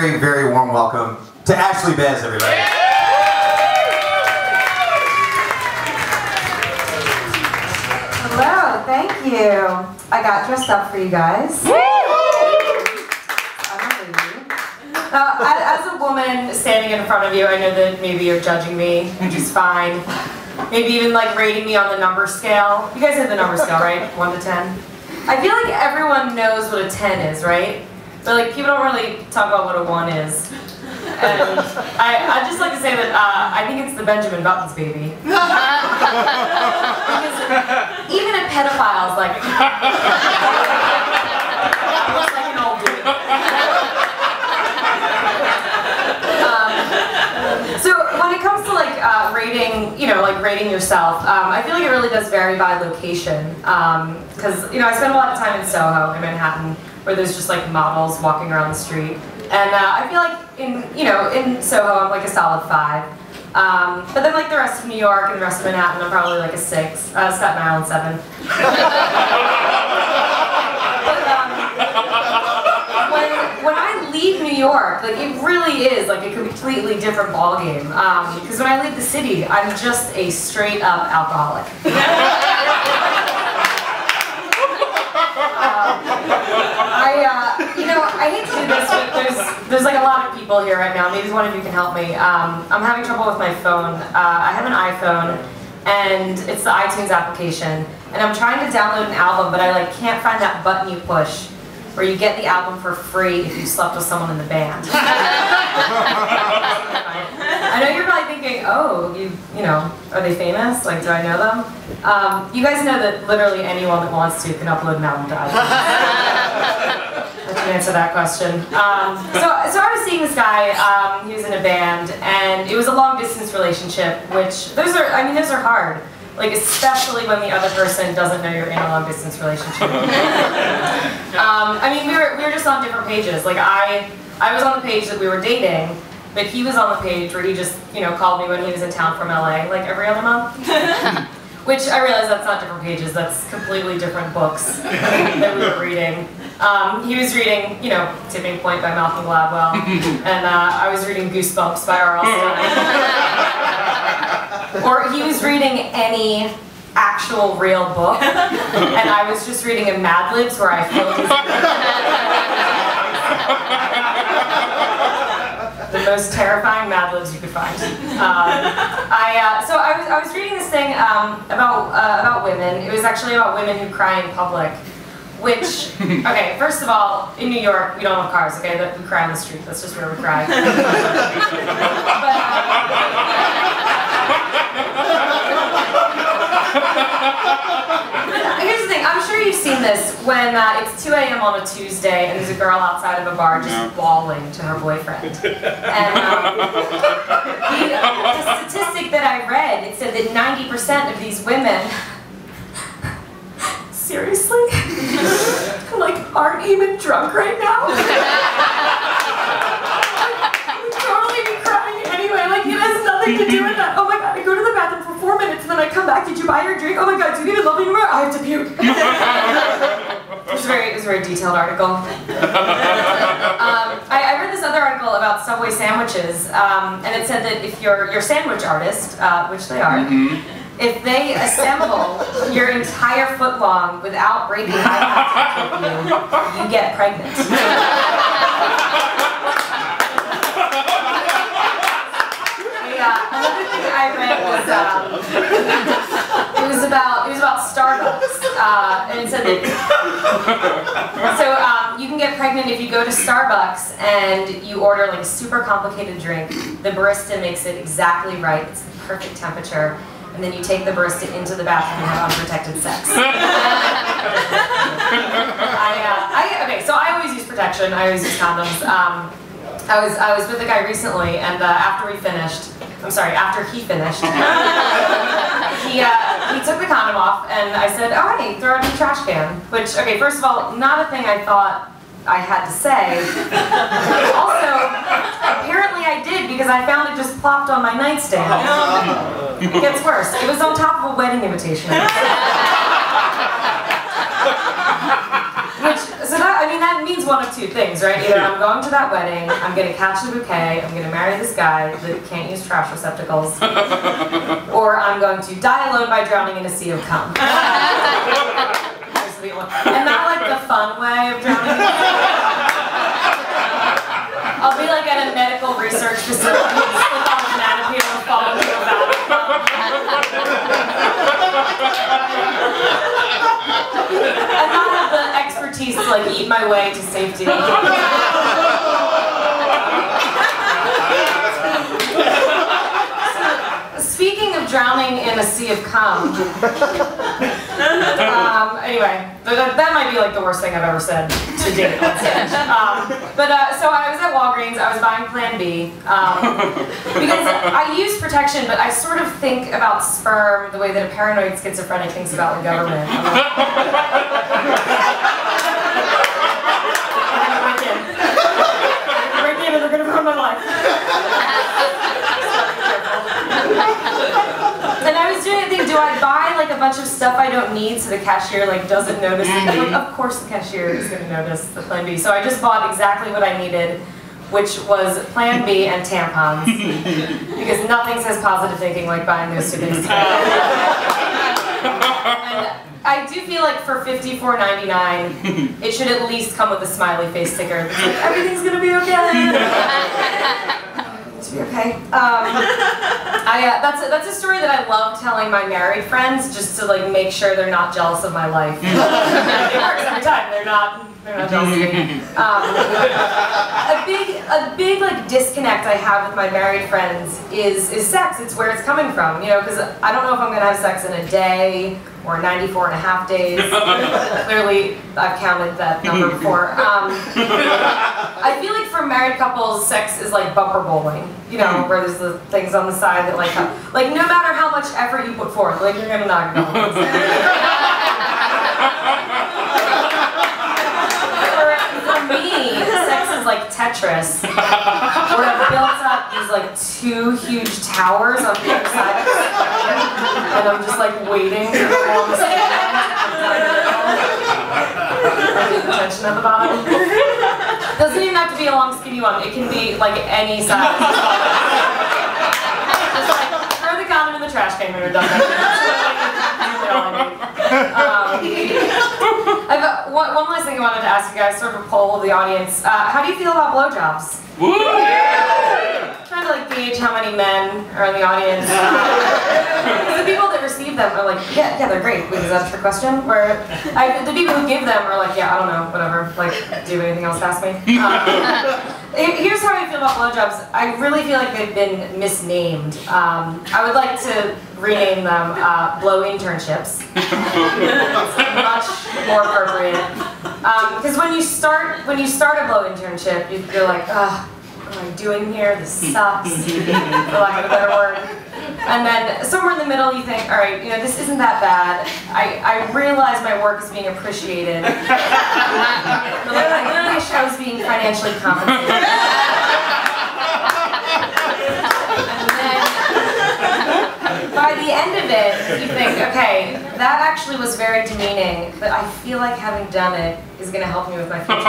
Very, very warm welcome to Ashley Bez, everybody. Hello, thank you. I got dressed up for you guys. As a woman standing in front of you, I know that maybe you're judging me, which is fine. Maybe even like rating me on the number scale. You guys have the number scale, right? 1 to 10? I feel like everyone knows what a 10 is, right? But like people don't really talk about what a 1 is. And I'd just like to say that I think it's the Benjamin Buttons baby. Because even a pedophile's like, looks like an old dude. So when it comes to like rating, like rating yourself, I feel like it really does vary by location. Because I spend a lot of time in Soho, in Manhattan, where there's just like models walking around the street, and I feel like in Soho I'm like a solid 5. But then like the rest of New York and the rest of Manhattan, I'm probably like a 6. Staten Island 7. When I leave New York, like it really is like a completely different ballgame. Because when I leave the city, I'm just a straight up alcoholic. I hate to do this, but there's like a lot of people here right now. Maybe one of you can help me. I'm having trouble with my phone. I have an iPhone, and it's the iTunes application. And I'm trying to download an album, but I like can't find that button you push where you get the album for free if you slept with someone in the band. I know you're probably thinking, oh, are they famous? Like, do I know them? You guys know that literally anyone that wants to can upload an album to iTunes. I can answer that question. So I was seeing this guy, he was in a band, and it was a long distance relationship, which, those are hard. Like, especially when the other person doesn't know you're in a long distance relationship. We were just on different pages. Like, I was on the page that we were dating, but he was on the page where he just, called me when he was in town from LA, like every other month. Which I realized that's not different pages, that's completely different books that we were reading. He was reading, Tipping Point by Malcolm Gladwell, and I was reading Goosebumps by R.L. Stine. Or he was reading any actual real book, and I was just reading a Mad Libs where I filled his the most terrifying Mad Libs you could find. So I was reading this thing about women. It was actually about women who cry in public. Which, okay, first of all, in New York, we don't have cars, okay? We cry on the street. That's just where we cry. But, here's the thing. I'm sure you've seen this when it's 2 a.m. on a Tuesday and there's a girl outside of a bar just bawling to her boyfriend. And the statistic that I read, it said that 90% of these women seriously? Like, aren't even drunk right now? We'd totally be crying anyway, like it has nothing to do with that. Oh my god, I go to the bathroom for 4 minutes and then I come back, did you buy your drink? Oh my god, do you need a lovely number? I have to puke. It was a very detailed article. I read this other article about Subway sandwiches, and it said that if you're a sandwich artist, which they are, if they assemble your entire footlong without breaking eye contact with you get pregnant. Another thing I read was it was about Starbucks, and it said that you can get pregnant if you go to Starbucks and you order like a super complicated drink. The barista makes it exactly right. It's the perfect temperature. And then you take the barista into the bathroom and have unprotected sex. Okay, so I always use protection. I always use condoms. I was with a guy recently, and after he finished, he took the condom off, and I said, "Oh, hey, throw it in the trash can." Which, okay, first of all, not a thing I thought I had to say. Also, apparently I did because I found it just plopped on my nightstand. It gets worse. It was on top of a wedding invitation. So that I mean, that means one of two things, right? Either I'm going to that wedding, I'm gonna catch the bouquet, I'm gonna marry this guy that can't use trash receptacles, or I'm going to die alone by drowning in a sea of cum. And not like the fun way of drowning in a sea of cum. I'll be like at a medical research facility and slip on a banana peel and fall into a vat of cum. And not have the expertise to like eat my way to safety. Speaking of drowning in a sea of cum, anyway, that might be like the worst thing I've ever said to date on stage. So I was at Walgreens, I was buying Plan B, because I use protection, but I sort of think about sperm the way that a paranoid schizophrenic thinks about the government. Break in and they're gonna ruin my life. And I was doing a thing, do I buy like a bunch of stuff I don't need so the cashier like doesn't notice it? Like, of course the cashier is going to notice the Plan B. So I just bought exactly what I needed, which was Plan B and tampons. Because nothing says positive thinking like buying those two things together. And I do feel like for $54.99, it should at least come with a smiley face sticker that's like, everything's going to be okay. To be okay. That's a story that I love telling my married friends, just to like make sure they're not jealous of my life. It works every time. They're not jealous of me. A big like disconnect I have with my married friends is sex. It's where it's coming from, you know, because I don't know if I'm gonna have sex in a day or 94.5 days. Clearly, I've counted that number before. I feel like for married couples, sex is like bumper bowling, you know, where there's the things on the side that like no matter how much effort you put forth, like you're gonna knock it off. For me, sex is like Tetris, where I've built up these like two huge towers on the other side of the spectrum, and I'm just like waiting for the wall to stand. Tension at the bottom. Doesn't even have to be a long skinny one. It can be like any size. Just like throw the condom in the trash can when you're done. One last thing I wanted to ask you guys, sort of a poll of the audience. How do you feel about blowjobs? Trying to like gauge how many men are in the audience. The people that receive them are like, yeah, they're great. Wait, is that a trick question? Or the people who give them are like, yeah, I don't know, whatever. Like, do you have anything else to ask me? Here's how I feel about blowjobs. I really feel like they've been misnamed. I would like to rename them blow internships. Much more appropriate. Because when you start a blow internship, you're like, ugh, what am I doing here? This sucks, for lack of a better word. And then somewhere in the middle you think, all right, you know, this isn't that bad. I realize my work is being appreciated. But like, I really wish I was being financially compensated. And then by the end of it, you think, okay, that actually was very demeaning, but I feel like having done it is going to help me with my future.